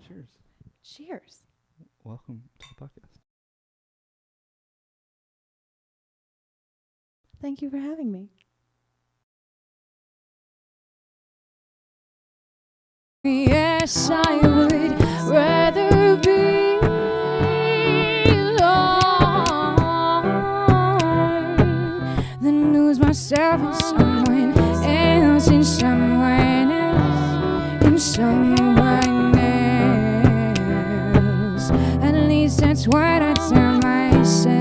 Cheers. Cheers. Welcome to the podcast. Thank you for having me. Yes, I would rather be alone than lose myself in someone else, in someone else, in someone else. At least that's what I tell myself.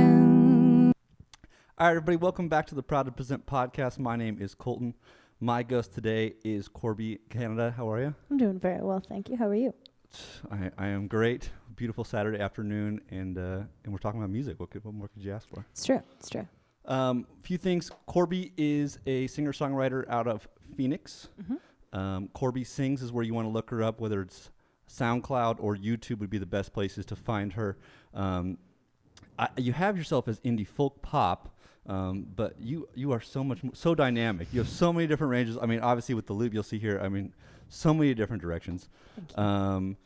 All right, everybody, welcome back to the Proud to Present podcast. My name is Colton. My guest today is Korbe Canida. How are you? I'm doing very well, thank you. How are you? I am great. Beautiful Saturday afternoon, and we're talking about music. What more could you ask for? It's true. It's true. Few things. Korbe is a singer-songwriter out of Phoenix. Mm-hmm. Korbe Sings is where you want to look her up, whether it's SoundCloud or YouTube would be the best places to find her. You have yourself as indie folk pop, but you are so dynamic. You have so many different ranges. I mean, obviously with the loop you'll see here, I mean, so many different directions. Thank you.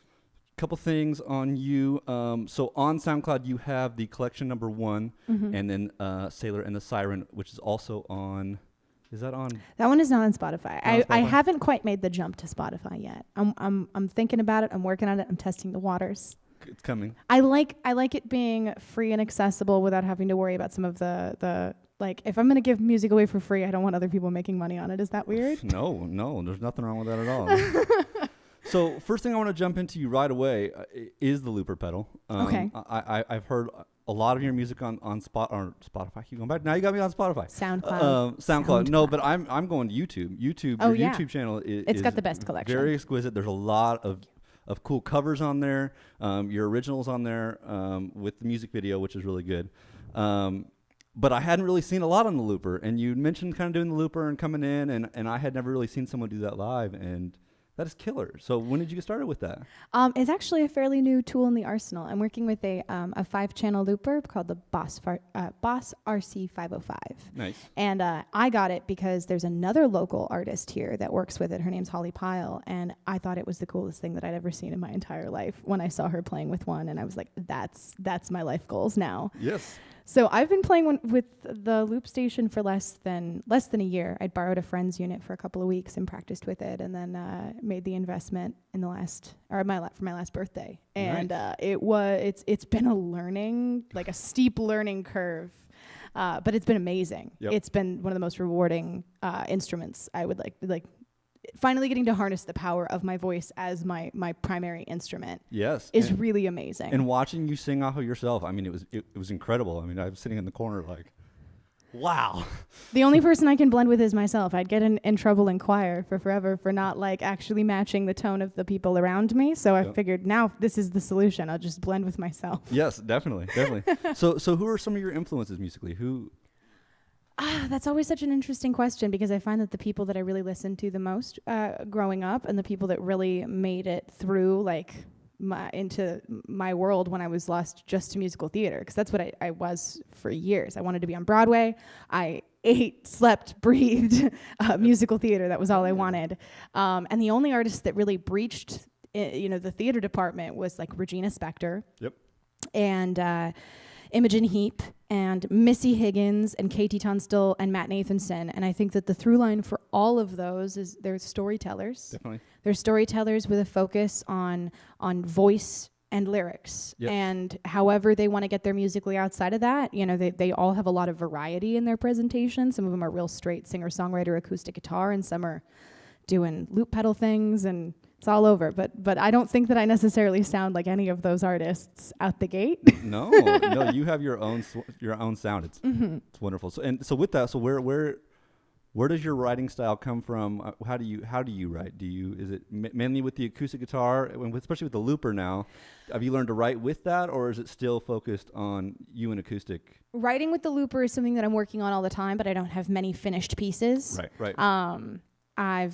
Couple things on you. So on SoundCloud you have the collection number 1, Mm-hmm. and then Sailor and the Siren, which is also on. Is that on? That one is not on Spotify. Not on I Spotify? haven't quite made the jump to Spotify yet. I'm thinking about it. I'm working on it. I'm testing the waters. It's coming. I like it being free and accessible without having to worry about some of the like, if I'm going to give music away for free, I don't want other people making money on it. Is that weird? No, there's nothing wrong with that at all. So first thing I want to jump into right away is the looper pedal. Okay. I've heard a lot of your music on Spotify. Keep going back. Now you got me on Spotify. SoundCloud. SoundCloud. No, but I'm going to YouTube. YouTube. Oh, your yeah. YouTube channel It's got the best collection. Very exquisite. There's a lot of cool covers on there. Your originals on there with the music video, which is really good. But I hadn't really seen a lot on the looper, and you mentioned kind of doing the looper and coming in, and I had never really seen someone do that live, and that is killer. So when did you get started with that? It's actually a fairly new tool in the arsenal. I'm working with a 5-channel looper called the Boss RC 505. Nice. And I got it because there's another local artist here that works with it. Her name's Holly Pyle, and I thought it was the coolest thing that I'd ever seen in my entire life when I saw her playing with one, and I was like, that's my life goals now. Yes. So I've been playing with the loop station for less than a year. I'd borrowed a friend's unit for a couple of weeks and practiced with it, and then made the investment in for my last birthday. And Nice. It's been a steep learning curve, but it's been amazing. Yep. It's been one of the most rewarding instruments. I would like finally getting to harness the power of my voice as my primary instrument. Yes. Is really amazing. And watching you sing off of yourself, I mean, it was incredible. I mean, I was sitting in the corner like, wow. The only person I can blend with is myself. I'd get in trouble in choir for forever for not like actually matching the tone of the people around me. So I figured now this is the solution. I'll just blend with myself. Yes, definitely. So who are some of your influences musically? Who? That's always such an interesting question because I find that the people that I really listened to the most growing up and the people that really made it through into my world when I was lost just to musical theater, because that's what I was for years. I wanted to be on Broadway. I ate, slept, breathed musical theater. That was all I wanted. And the only artist that really breached the theater department was like Regina Spektor. Yep. And Imogen Heap and Missy Higgins and Katie Tunstall and Matt Nathanson. And I think that the through line for all of those is they're storytellers. Definitely. They're storytellers with a focus on voice and lyrics. Yes. And however they want to get there musically outside of that, they all have a lot of variety in their presentation. Some of them are real straight singer-songwriter acoustic guitar, and some are doing loop pedal things, and it's all over. But I don't think that I necessarily sound like any of those artists out the gate. No, you have your own sound. It's wonderful. So with that, where does your writing style come from? How do you write? Is it mainly with the acoustic guitar, especially with the looper now? Have you learned to write with that, or is it still focused on you and acoustic? Writing with the looper is something that I'm working on all the time, but I don't have many finished pieces. Right. I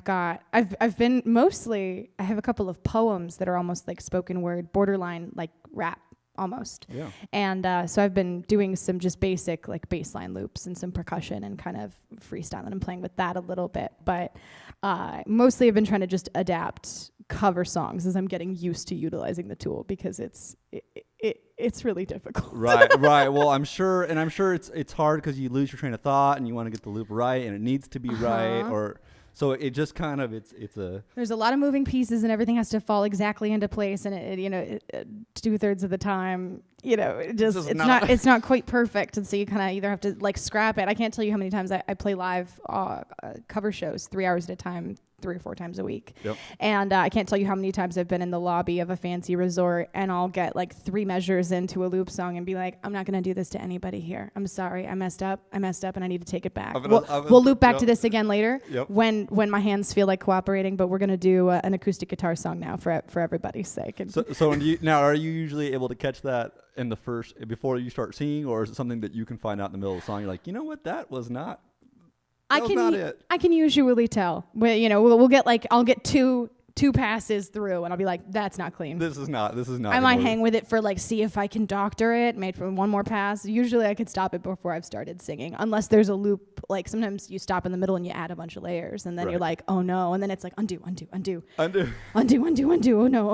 have a couple of poems that are almost like spoken word, borderline like rap almost. Yeah. And so I've been doing some just basic like bass line loops and some percussion and kind of freestyle, and I'm playing with that a little bit. But mostly I've been trying to just adapt cover songs as I'm getting used to utilizing the tool, because it's really difficult. Right. Well, I'm sure it's hard because you lose your train of thought and you want to get the loop right and it needs to be right, or so it just kind of there's a lot of moving pieces and everything has to fall exactly into place, and it 2/3 of the time, it's not quite perfect, and so you kind of either have to like scrap it. I can't tell you how many times I play live cover shows 3 hours at a time, 3 or 4 times a week. Yep. And I can't tell you how many times I've been in the lobby of a fancy resort and I'll get like 3 measures into a loop song and be like, I'm not going to do this to anybody here. I'm sorry. I messed up and I need to take it back. We'll loop back to this again later when my hands feel like cooperating, but we're going to do an acoustic guitar song now for everybody's sake. And so are you usually able to catch that in the first, before you start singing, or is it something that you can find out in the middle of the song? You're like, you know what, that was not. I can usually tell. We'll get I'll get two passes through and I'll be like, that's not clean. This is not. I might hang with it for see if I can doctor it, maybe for one more pass. Usually I could stop it before I've started singing, unless there's a loop. Like sometimes you stop in the middle and you add a bunch of layers and then you're like, oh no, and then it's like undo. Oh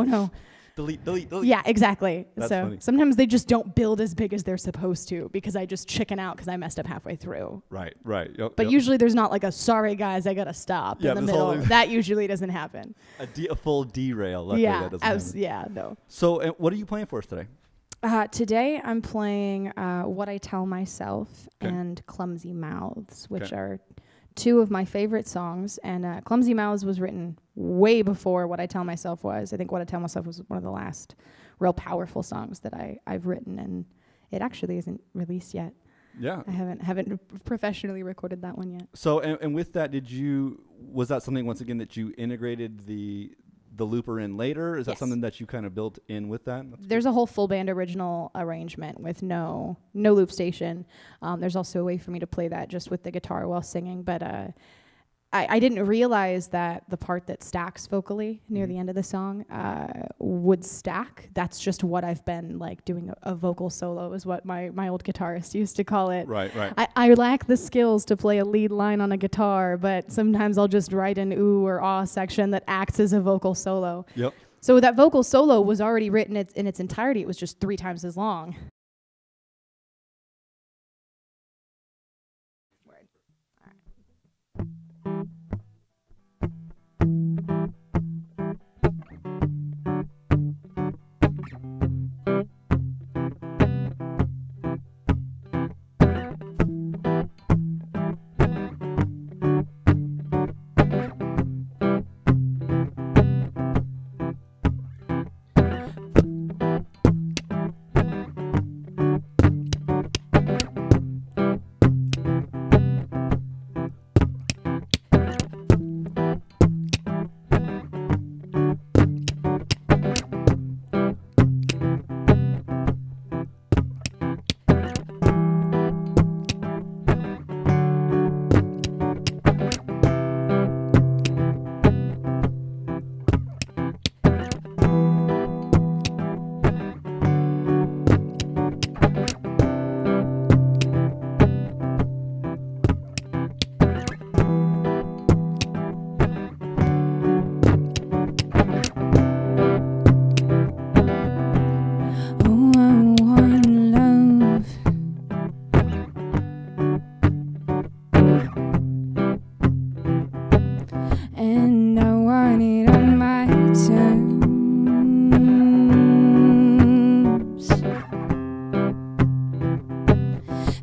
no. Delete. Yeah, exactly. That's so funny. Sometimes they just don't build as big as they're supposed to because I just chicken out because I messed up halfway through. Right. But usually there's not like a sorry guys, I gotta stop in the middle. That usually doesn't happen. A full derail. Luckily that doesn't happen. No. So what are you playing for us today? Today I'm playing What I Tell Myself and Clumsy Mouths, which are 2 of my favorite songs. And Clumsy Mouths was written way before What I Tell Myself was. I think What I Tell Myself was one of the last real powerful songs that I've written, and it actually isn't released yet. Yeah. I haven't professionally recorded that one yet. So and with that, was that something once again that you integrated the looper in later? Is that something that you kind of built in with that? There's a whole full band original arrangement with no loop station. There's also a way for me to play that just with the guitar while singing, but I didn't realize that the part that stacks vocally near the end of the song would stack. That's just what I've been doing a vocal solo is what my old guitarist used to call it. Right. I lack the skills to play a lead line on a guitar, but sometimes I'll just write an ooh or ah section that acts as a vocal solo. Yep. So that vocal solo was already written in its entirety. It was just 3 times as long.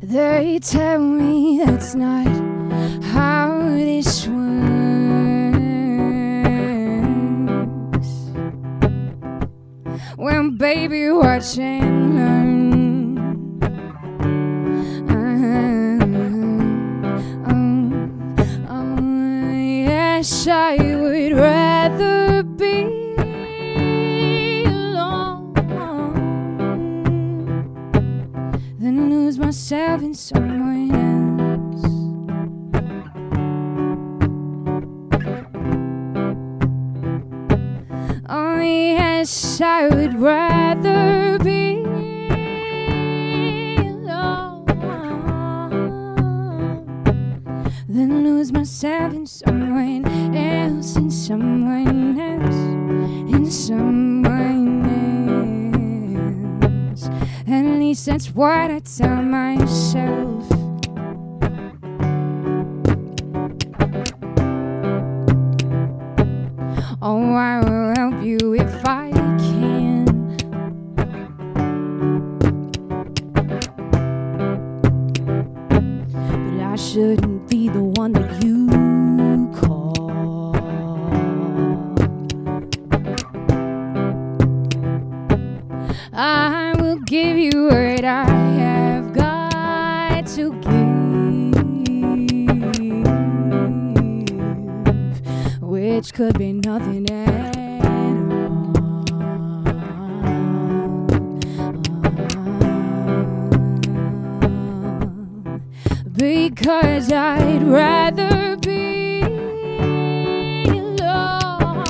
They tell me that's not how this works. Well, baby, watch and learn. Yes, I would rather be alone than lose myself in someone else. Oh yes, I would rather be alone than lose myself in someone else, in someone else. least that's what I tell myself. Oh, I will help you if I can. But I shouldn't be the one that you call. I will give you what I have got to give, which could be nothing at all. Because I'd rather be alone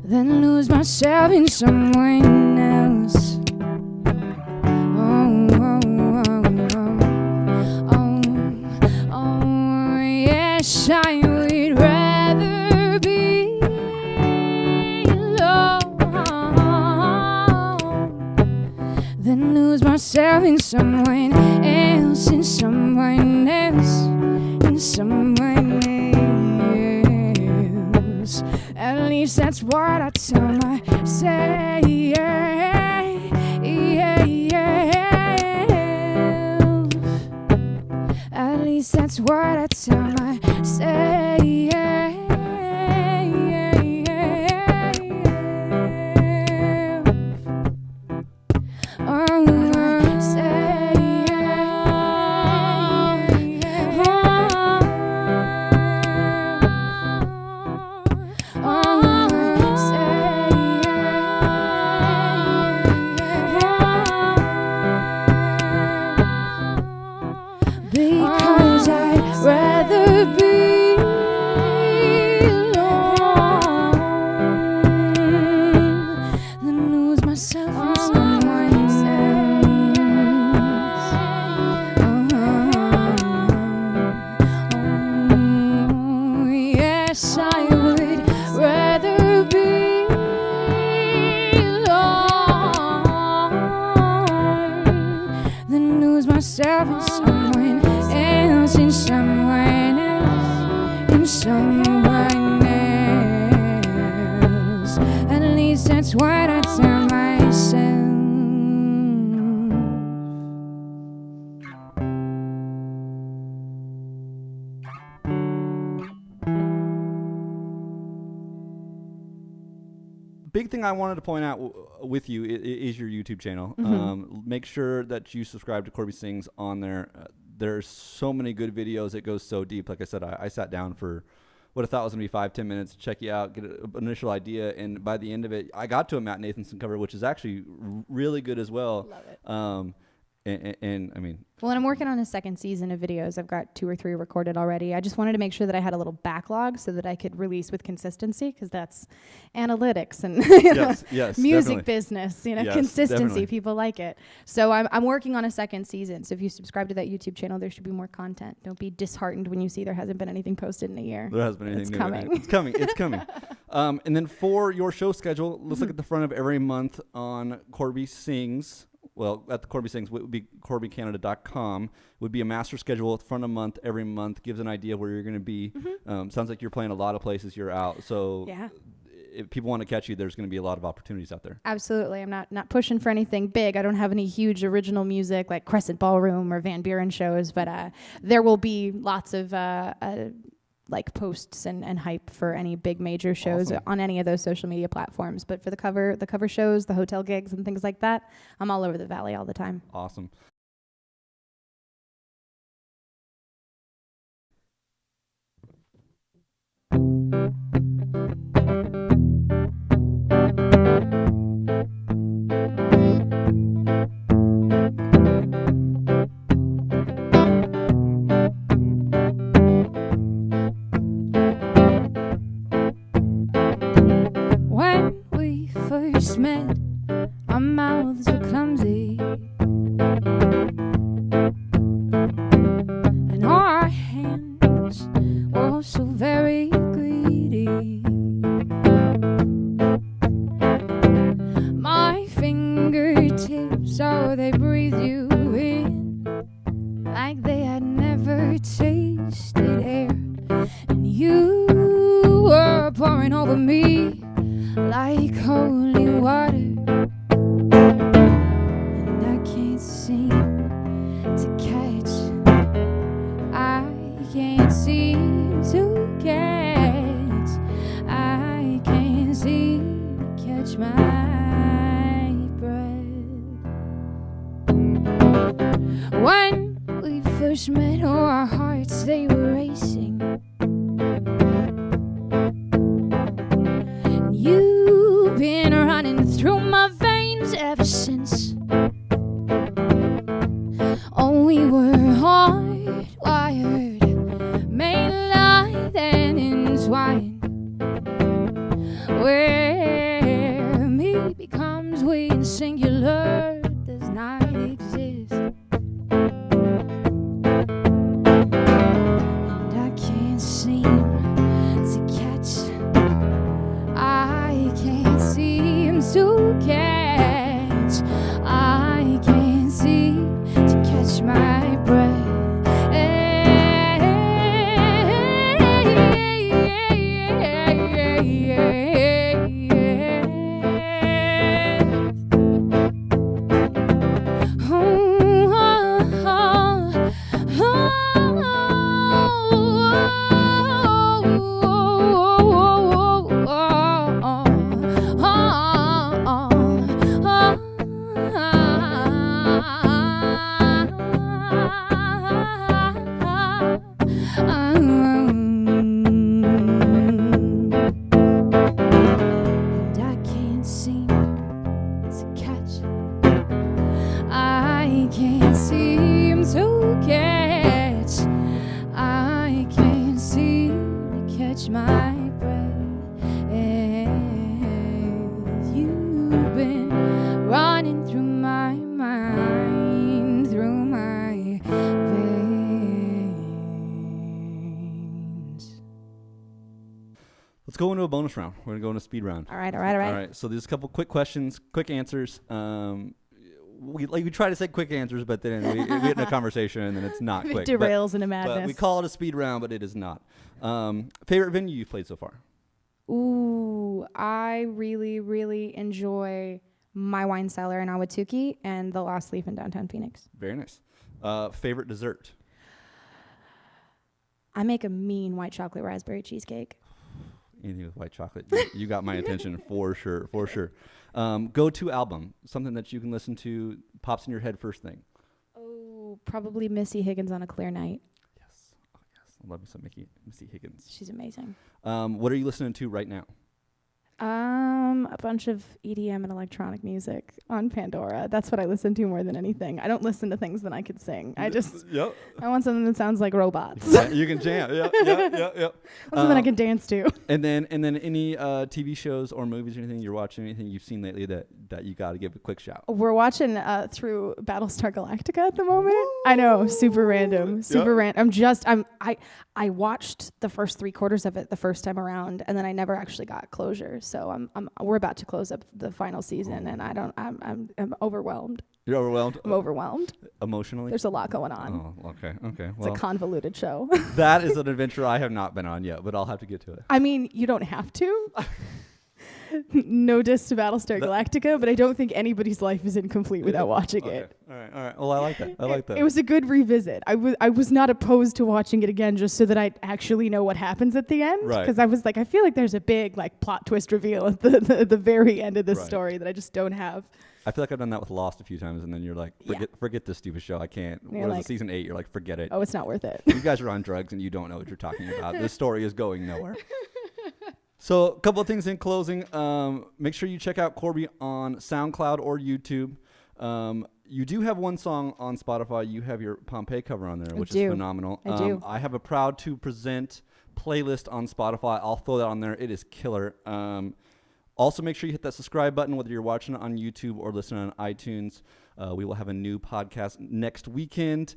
than lose myself in someone else. Oh, oh, oh, oh, oh, oh, yes, I would rather be alone than lose myself in someone else, in someone else, in someone else. At least that's what I tell myself. At least that's what I tell myself. Because I'd rather be alone than lose myself in someone else. Oh, yes, I would rather be alone than lose myself in someone else, in someone else, in someone else. At least that's what I tell myself. Big thing I wanted to point out with you is your YouTube channel. Make sure that you subscribe to Korbe Sings on there. There's so many good videos. It goes so deep. Like I said, I sat down for what I thought was going to be 5-10 minutes to check you out, get an initial idea. And by the end of it, I got to a Matt Nathanson cover, which is actually really good as well. Love it. And I mean, well, and I'm working on a second season of videos. I've got 2 or 3 recorded already. I just wanted to make sure that I had a little backlog so that I could release with consistency, because that's analytics and yes, music definitely. business. Yes, Consistency. definitely. People like it. So I'm working on a second season. So if you subscribe to that YouTube channel, there should be more content. Don't be disheartened when you see there hasn't been anything posted in a year. There hasn't been anything It's new. coming. It's coming. It's coming. And then for your show schedule, let's look at the front of every month on Korbe Sings. Well, at the Korbe Sings would be KorbeCanida.com. Would be a master schedule at the front of the month. Every month gives an idea of where you're going to be. Sounds like you're playing a lot of places. You're out. So Yeah. if people want to catch you, there's going to be a lot of opportunities out there. Absolutely. I'm not pushing for anything big. I don't have any huge original music like Crescent Ballroom or Van Buren shows, but there will be lots of like posts and hype for any big major shows on any of those social media platforms. But for the cover shows, the hotel gigs and things like that, I'm all over the valley all the time. Awesome. When we first met, our mouths were clumsy. pouring over me like holy water, and I can't seem to catch. I can't seem to catch. I can't seem to catch my breath. When we first met, oh, our hearts, they were racing. You've been running through my veins ever since. Oh, we were hardwired, made light and entwined, where me becomes we and singular does not exist. And I can't seem to catch. I can't seem to catch. I can't seem to catch my breath. Let's go into a bonus round. We're going to go into a speed round. All right. All right. So there's a couple quick questions, quick answers. We try to say quick answers, but then we get in a conversation and then it's not quick. It derails into madness. But we call it a speed round, but it is not. Favorite venue you've played so far? Ooh, I really, really enjoy my wine cellar in Ahwatukee and the Lost Leaf in downtown Phoenix. Very nice. Favorite dessert? I make a mean white chocolate raspberry cheesecake. Anything with white chocolate, you got my attention for sure. Go-to album, something that you can listen to, pops in your head first thing. Oh, probably Missy Higgins on a Clear Night. Yes. Oh, yes. I love me some Missy Higgins. She's amazing. What are you listening to right now? A bunch of EDM and electronic music on Pandora. That's what I listen to more than anything. I don't listen to things that I could sing. I want something that sounds like robots. You can jam. Yep. Something I can dance to. And then any TV shows or movies or anything you're watching, anything you've seen lately that you got to give a quick shout. We're watching through Battlestar Galactica at the moment. I know, super random, random. I watched the first 3/4 of it the first time around, and then I never actually got closure. So we're about to close up the final season, and I'm overwhelmed. You're overwhelmed? I'm overwhelmed. Emotionally? There's a lot going on. Oh, okay. It's a convoluted show. That is an adventure I have not been on yet, but I'll have to get to it. I mean, you don't have to. No diss to Battlestar Galactica, but I don't think anybody's life is incomplete without watching it. All right. Well, I like that. It was a good revisit. I was not opposed to watching it again just so that I actually know what happens at the end. Right. Because I was like, I feel like there's a big plot twist reveal at the very end of this story that I just don't have. I feel like I've done that with Lost a few times, and then you're like, forget this stupid show. I can't. Whereas season 8, you're like, forget it. Oh, it's not worth it. You guys are on drugs, and you don't know what you're talking about. This story is going nowhere. So a couple of things in closing. Make sure you check out Korbe on SoundCloud or YouTube. You do have one song on Spotify. You have your Pompeii cover on there, which is phenomenal. I do. I have a Proud to Present playlist on Spotify. I'll throw that on there. It is killer. Also, make sure you hit that subscribe button, whether you're watching it on YouTube or listening on iTunes. We will have a new podcast next weekend.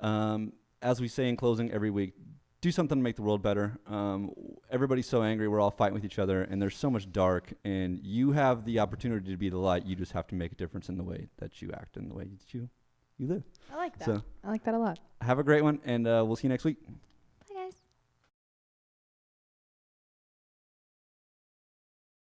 As we say in closing every week, do something to make the world better. Everybody's so angry. We're all fighting with each other, and there's so much dark, and you have the opportunity to be the light. You just have to make a difference in the way that you act and the way that you live. I like that. So, I like that a lot. have a great one, and we'll see you next week.